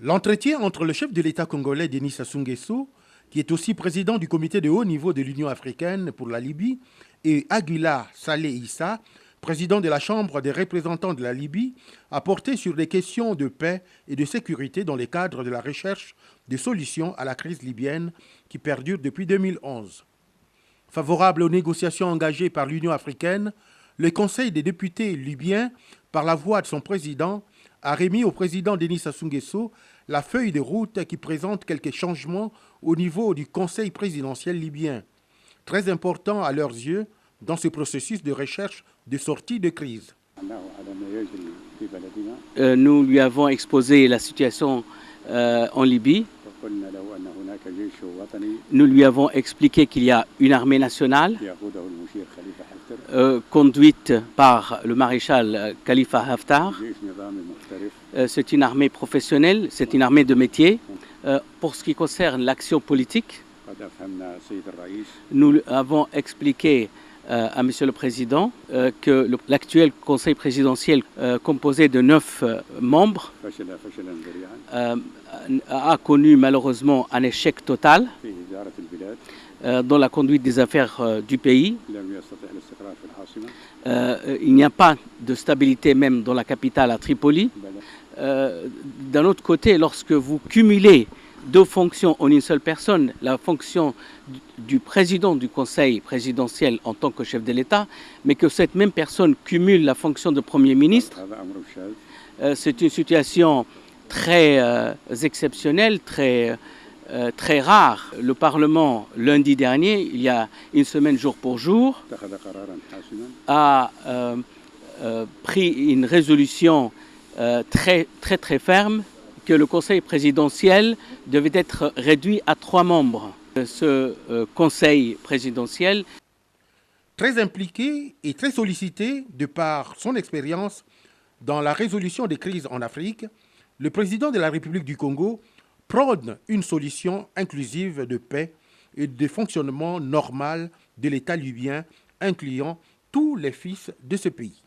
L'entretien entre le chef de l'État congolais Denis Sassou Nguesso, qui est aussi président du comité de haut niveau de l'Union africaine pour la Libye, et Aguila Saleh Issa, président de la Chambre des représentants de la Libye, a porté sur des questions de paix et de sécurité dans le cadre de la recherche de solutions à la crise libyenne qui perdure depuis 2011. Favorable aux négociations engagées par l'Union africaine, le Conseil des députés libyens, par la voix de son président, a remis au président Denis Sassou Nguesso la feuille de route qui présente quelques changements au niveau du Conseil présidentiel libyen, très important à leurs yeux dans ce processus de recherche de sortie de crise. Nous lui avons exposé la situation en Libye. Nous lui avons expliqué qu'il y a une armée nationale conduite par le maréchal Khalifa Haftar. C'est une armée professionnelle, c'est une armée de métier. Pour ce qui concerne l'action politique, nous avons expliqué à Monsieur le Président que l'actuel Conseil présidentiel composé de 9 membres a connu malheureusement un échec total dans la conduite des affaires du pays. Il n'y a pas de stabilité même dans la capitale à Tripoli. D'un autre côté, lorsque vous cumulez 2 fonctions en une seule personne, la fonction du président du Conseil présidentiel en tant que chef de l'État, mais que cette même personne cumule la fonction de Premier ministre, c'est une situation très exceptionnelle, très rare. Le Parlement, lundi dernier, il y a une semaine jour pour jour, a pris une résolution très ferme que le Conseil présidentiel devait être réduit à 3 membres. Ce Conseil présidentiel, très impliqué et très sollicité de par son expérience dans la résolution des crises en Afrique, le président de la République du Congo prône une solution inclusive de paix et de fonctionnement normal de l'État libyen, incluant tous les fils de ce pays.